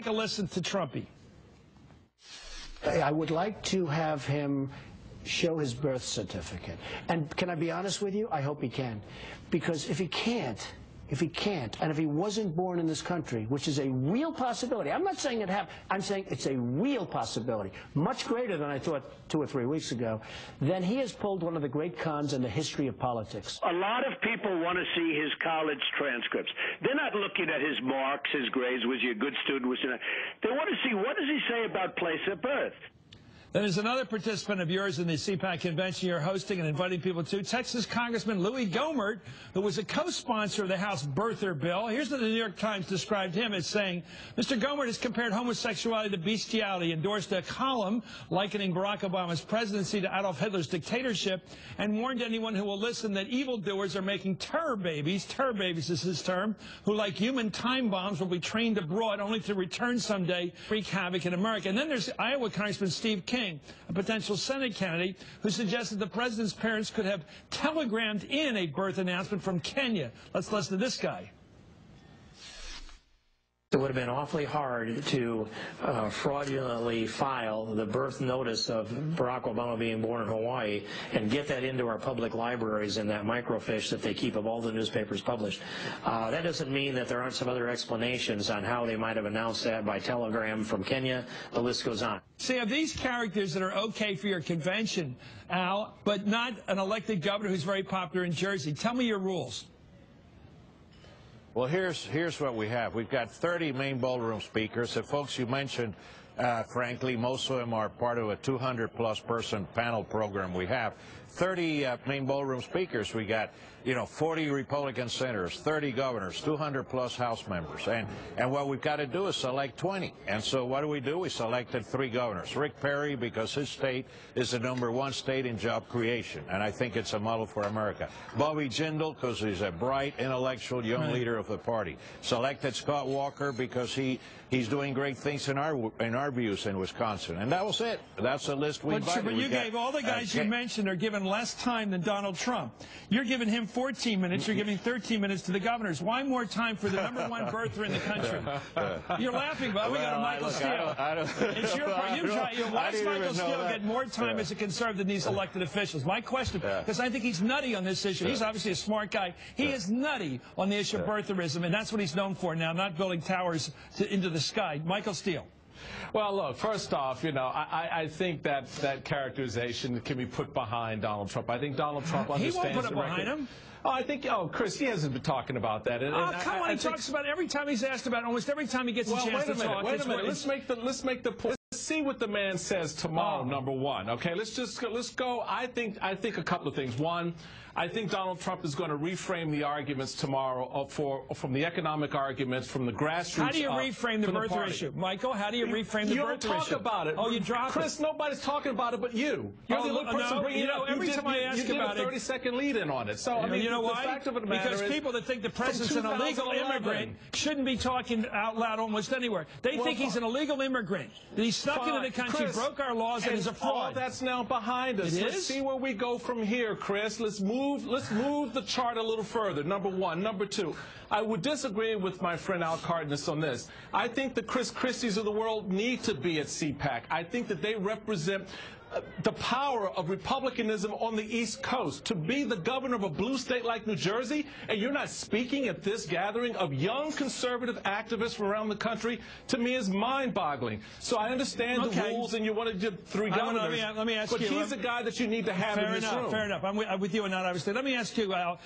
take a listen to Trumpy. I would like to have him show his birth certificate. And can I be honest with you? I hope he can. Because if he can't, and if he wasn't born in this country, which is a real possibility, I'm not saying it happened, I'm saying it's a real possibility, much greater than I thought 2 or 3 weeks ago, then he has pulled one of the great cons in the history of politics. A lot of people want to see his college transcripts. They're not looking at his marks, his grades, was he a good student, was he not. They want to see, what does he say about place of birth? There's another participant of yours in the CPAC convention you're hosting and inviting people to, Texas Congressman Louis Gohmert, who was a co-sponsor of the House birther bill. Here's what the New York Times described him as saying, Mr. Gohmert has compared homosexuality to bestiality, endorsed a column likening Barack Obama's presidency to Adolf Hitler's dictatorship, and warned anyone who will listen that evildoers are making terror babies is his term, who like human time bombs will be trained abroad only to return someday, wreak havoc in America. And then there's Iowa Congressman Steve King, a potential Senate candidate, who suggested the president's parents could have telegrammed in a birth announcement from Kenya. Let's listen to this guy. It would have been awfully hard to fraudulently file the birth notice of Barack Obama being born in Hawaii and get that into our public libraries in that microfiche that they keep of all the newspapers published. That doesn't mean that there aren't some other explanations on how they might have announced that by telegram from Kenya. The list goes on. So you have these characters that are okay for your convention, Al, but not an elected governor who's very popular in Jersey. Tell me your rules. Well, here's what we have. We've got 30 main ballroom speakers. The folks you mentioned, frankly, most of them are part of a 200-plus person panel program we have. 30 main ballroom speakers. We got, 40 Republican senators, 30 governors, 200-plus House members. And what we've got to do is select 20. And so what do? We selected 3 governors. Rick Perry, because his state is the #1 state in job creation, and I think it's a model for America. Bobby Jindal, because he's a bright, intellectual, young leader of the party. Selected Scott Walker because he's doing great things in our views in Wisconsin. And that was it. That's the list we invited. But you gave all the guys you mentioned are given less time than Donald Trump. You're giving him 14 minutes. You're giving 13 minutes to the governors. Why more time for the #1 birther in the country? You're laughing, but we got a Michael Steele. It's your part. Why does Michael Steele get more time as a conservative than these elected officials? My question, because I think he's nutty on this issue. He's obviously a smart guy. He is nutty on the issue of birtherism, and that's what he's known for now, not building towers into the sky. Michael Steele. Well, look, first off, I think that characterization can be put behind Donald Trump. I think Donald Trump understands He won't put it behind him. Chris, he hasn't been talking about that. Come on, he talks about it every time he's asked about it, almost every time he gets a chance to talk. Wait a minute, let's make the point. Let's see what the man says tomorrow, #1. Okay, let's go. I think a couple of things. One, I think Donald Trump is going to reframe the arguments tomorrow from the economic arguments, from the grassroots. How do you reframe the birther issue, Michael? How do you reframe the birther issue? You don't talk about it. Oh, you drop it. Chris, nobody's talking about it but you. You're the only person bringing it up. Every time I ask about it, you did a 30-second lead-in on it. So, I mean, you know why? The fact of the matter because is, people that think the president's an illegal immigrant shouldn't be talking out loud almost anywhere. They think he's an illegal immigrant. That he snuck into the country, broke our laws, and is a fraud. All that's now behind us. Let's see where we go from here, Chris. Let's move the chart a little further. #1. #2, I would disagree with my friend Al Cardenas on this. I think the Chris Christies of the world need to be at CPAC. I think that they represent the power of republicanism on the East Coast. To be the governor of a blue state like New Jersey, and you're not speaking at this gathering of young conservative activists from around the country, to me is mind-boggling. So I understand the rules, and you want to do 3 governors. Let me ask you. But he's a guy that you need to have in this room. Fair enough. I'm with you on that, obviously. Let me ask you, Al.